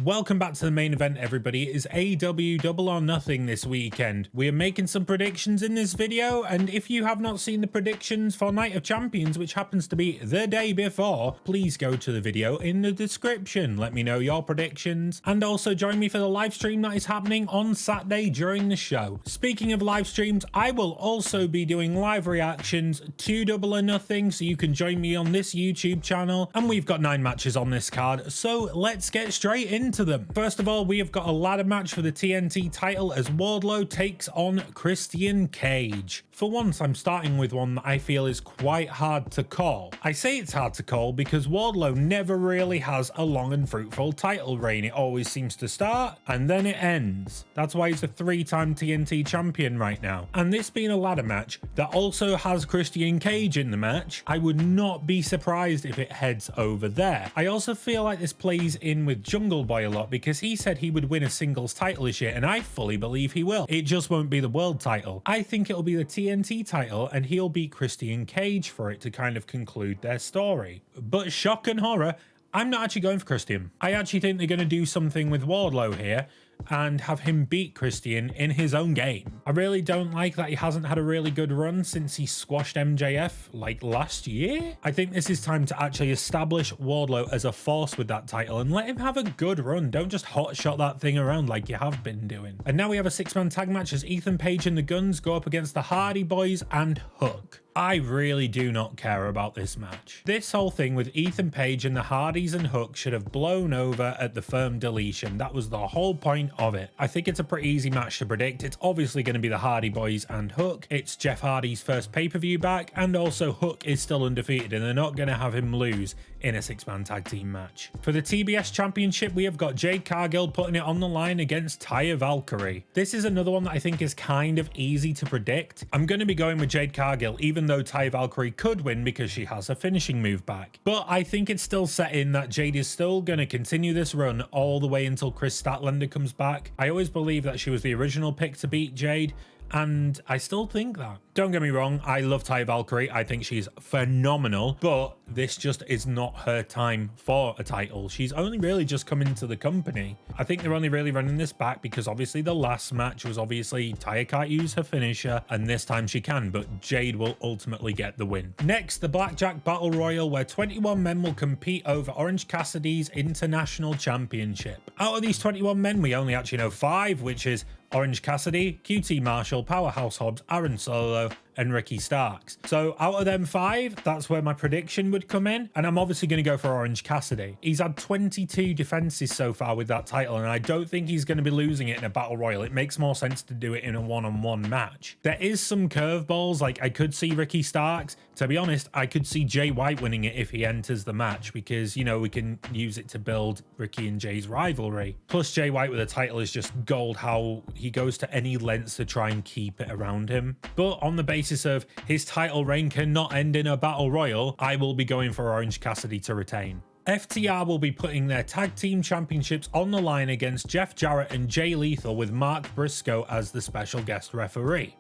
Welcome back to the main event, everybody. It is AEW Double or Nothing this weekend. We are making some predictions in this video, and if you have not seen the predictions for Night of Champions, which happens to be the day before, please go to the video in the description. Let me know your predictions, and also join me for the live stream that is happening on Saturday during the show. Speaking of live streams, I will also be doing live reactions to Double or Nothing, so you can join me on this YouTube channel, and we've got 9 matches on this card, so let's get straight into them. First of all, we have got a ladder match for the TNT title as Wardlow takes on Christian Cage. For once, I'm starting with one that I feel is quite hard to call. I say it's hard to call because Wardlow never really has a long and fruitful title reign. It always seems to start and then it ends. That's why he's a 3-time TNT champion right now. And this being a ladder match that also has Christian Cage in the match, I would not be surprised if it heads over there. I also feel like this plays in with Jungle Boy a lot because he said he would win a singles title this year, and I fully believe he will. It just won't be the world title. I think it'll be the TNT title and he'll beat Christian Cage for it to kind of conclude their story. But shock and horror, I'm not actually going for Christian. I actually think they're going to do something with Wardlow here and have him beat Christian in his own game. I really don't like that he hasn't had a really good run since he squashed MJF like last year. I think this is time to actually establish Wardlow as a force with that title and let him have a good run. Don't just hotshot that thing around like you have been doing. And now we have a 6-man tag match as Ethan Page and the Guns go up against the Hardy Boys and Hook. I really do not care about this match. This whole thing with Ethan Page and the Hardys and Hook should have blown over at the firm deletion. That was the whole point of it. I think it's a pretty easy match to predict. It's obviously going to be the Hardy Boys and Hook. It's Jeff Hardy's first pay-per-view back, and also Hook is still undefeated and they're not going to have him lose in a 6-man tag team match. For the TBS Championship, we have got Jade Cargill putting it on the line against Taya Valkyrie. This is another one that I think is kind of easy to predict. I'm going to be going with Jade Cargill, even though Taya Valkyrie could win because she has a finishing move back. But I think it's still set in that Jade is still going to continue this run all the way until Chris Statlander comes back. I always believe that she was the original pick to beat Jade, and I still think that. Don't get me wrong, I love Taya Valkyrie. I think she's phenomenal, but this just is not her time for a title. She's only really just come into the company. I think they're only really running this back because obviously the last match was obviously Taya can't use her finisher, and this time she can, but Jade will ultimately get the win. Next, the Blackjack Battle Royal, where 21 men will compete over Orange Cassidy's International Championship. Out of these 21 men, we only actually know 5, which is Orange Cassidy, QT Marshall, Powerhouse Hobbs, Aaron Solo, and Ricky Starks. So out of them 5, that's where my prediction would come in, and I'm obviously going to go for Orange Cassidy. He's had 22 defenses so far with that title, and I don't think he's going to be losing it in a battle royal. It makes more sense to do it in a one-on-one match. There is some curveballs, like I could see Ricky Starks. To be honest, I could see Jay White winning it if he enters the match because, you know, we can use it to build Ricky and Jay's rivalry. Plus, Jay White with a title is just gold, how he goes to any lengths to try and keep it around him. But on the basis of his title reign cannot end in a battle royal, I will be going for Orange Cassidy to retain. FTR will be putting their tag team championships on the line against Jeff Jarrett and Jay Lethal with Mark Briscoe as the special guest referee.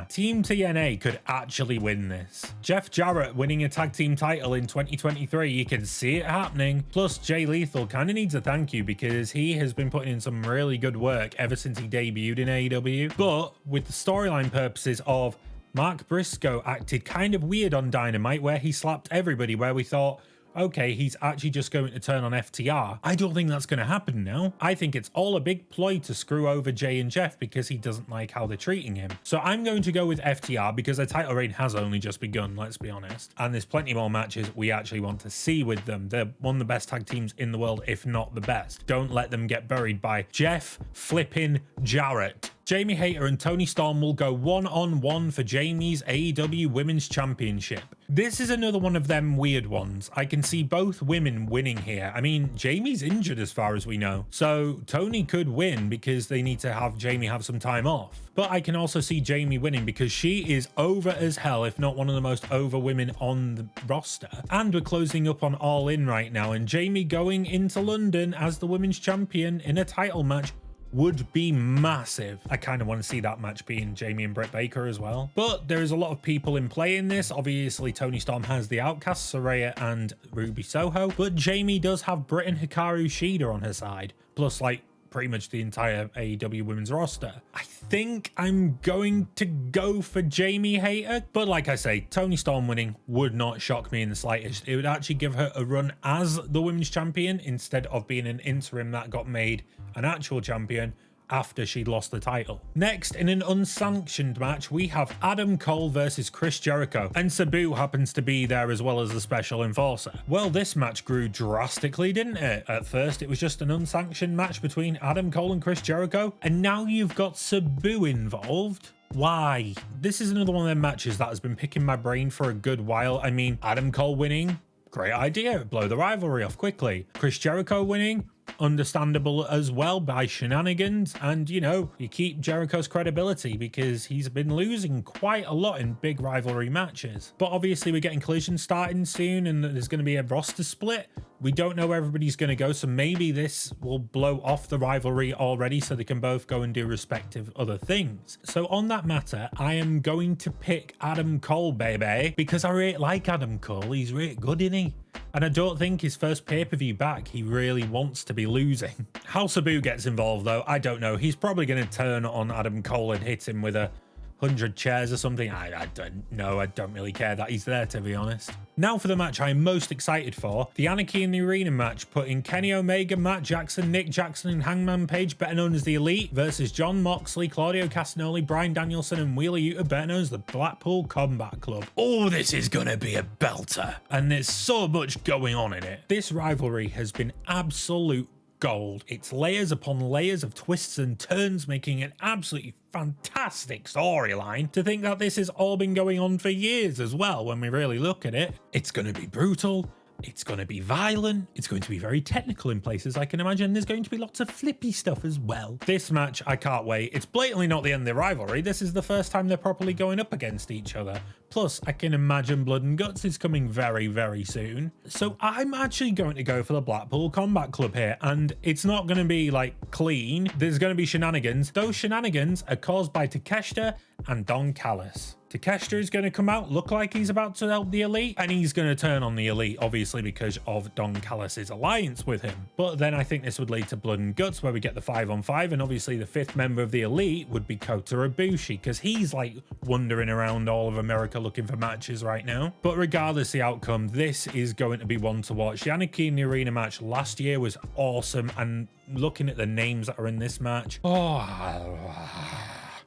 Team TNA could actually win this. Jeff Jarrett winning a tag team title in 2023, you can see it happening. Plus, Jay Lethal kind of needs a thank you because he has been putting in some really good work ever since he debuted in AEW. But with the storyline purposes of Mark Briscoe acted kind of weird on Dynamite where he slapped everybody, where we thought, okay, he's actually just going to turn on FTR. I don't think that's going to happen now. I think it's all a big ploy to screw over Jay and Jeff because he doesn't like how they're treating him. So I'm going to go with FTR because their title reign has only just begun, let's be honest. And there's plenty more matches we actually want to see with them. They're one of the best tag teams in the world, if not the best. Don't let them get buried by Jeff flipping Jarrett. Jamie Hayter and Toni Storm will go one-on-one for Jamie's AEW Women's Championship. This is another one of them weird ones. I can see both women winning here. I mean, Jamie's injured as far as we know, so Toni could win because they need to have Jamie have some time off. But I can also see Jamie winning because she is over as hell, if not one of the most over women on the roster. And we're closing up on All In right now, and Jamie going into London as the women's champion in a title match would be massive. I kind of want to see that match being Jamie and Britt Baker as well. But there is a lot of people in play in this. Obviously, Toni Storm has the Outcasts, Saraya and Ruby Soho, but Jamie does have Britt and Hikaru Shida on her side, plus like pretty much the entire AEW women's roster. I think I'm going to go for Jamie Hayter, but like I say, Toni Storm winning would not shock me in the slightest. It would actually give her a run as the women's champion instead of being an interim that got made an actual champion after she'd lost the title. Next, in an unsanctioned match, we have Adam Cole versus Chris Jericho, and Sabu happens to be there as well as a special enforcer. Well, this match grew drastically, didn't it? At first, it was just an unsanctioned match between Adam Cole and Chris Jericho, and now you've got Sabu involved. Why? This is another one of them matches that has been picking my brain for a good while. I mean, Adam Cole winning, great idea, blow the rivalry off quickly. Chris Jericho winning, understandable as well by shenanigans, and you know, you keep Jericho's credibility because he's been losing quite a lot in big rivalry matches. But obviously we're getting Collision starting soon and there's going to be a roster split. We don't know where everybody's going to go, so maybe this will blow off the rivalry already so they can both go and do respective other things. So on that matter, I am going to pick Adam Cole, baby, because I really like Adam Cole. He's really good, isn't he? And I don't think his first pay-per-view back, he really wants to be losing. How Sabu gets involved, though, I don't know. He's probably going to turn on Adam Cole and hit him with 100 chairs or something. I don't know. I don't really care that he's there, to be honest. Now for the match I'm most excited for, the Anarchy in the Arena match, putting Kenny Omega, Matt Jackson, Nick Jackson, and Hangman Page, better known as the Elite, versus Jon Moxley, Claudio Castagnoli, Bryan Danielson, and Wheeler Yuta, better known as the Blackpool Combat Club. Oh, this is gonna be a belter, and there's so much going on in it. This rivalry has been absolute gold. It's layers upon layers of twists and turns, making an absolutely fantastic storyline. To think that this has all been going on for years as well, when we really look at it. It's going to be brutal. It's going to be violent. It's going to be very technical in places, I can imagine. There's going to be lots of flippy stuff as well. This match, I can't wait. It's blatantly not the end of the rivalry. This is the first time they're properly going up against each other. Plus, I can imagine Blood and Guts is coming very, very soon. So I'm actually going to go for the Blackpool Combat Club here. And it's not going to be like clean. There's going to be shenanigans. Those shenanigans are caused by Takeshita and Don Callis. Takeshita is going to come out, look like he's about to help the Elite, and he's going to turn on the Elite, obviously because of Don Callis' alliance with him. But then I think this would lead to Blood and Guts, where we get the 5-on-5, and obviously the fifth member of the Elite would be Kota Ibushi, because he's like wandering around all of America looking for matches right now. But regardless the outcome, this is going to be one to watch. The Anarchy in the Arena match last year was awesome, and looking at the names that are in this match,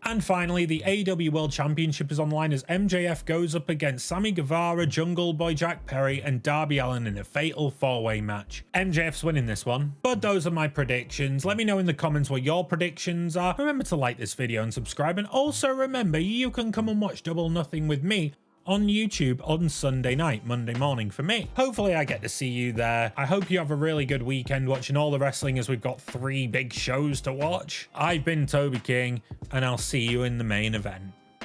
And finally, the AEW World Championship is online as MJF goes up against Sammy Guevara, Jungle Boy Jack Perry, and Darby Allin in a fatal four-way match. MJF's winning this one. But those are my predictions. Let me know in the comments what your predictions are. Remember to like this video and subscribe, and also remember you can come and watch Double or Nothing with me on YouTube on Sunday night, Monday morning for me. Hopefully I get to see you there. I hope you have a really good weekend watching all the wrestling, as we've got 3 big shows to watch. I've been Toby King, and I'll see you in the main event.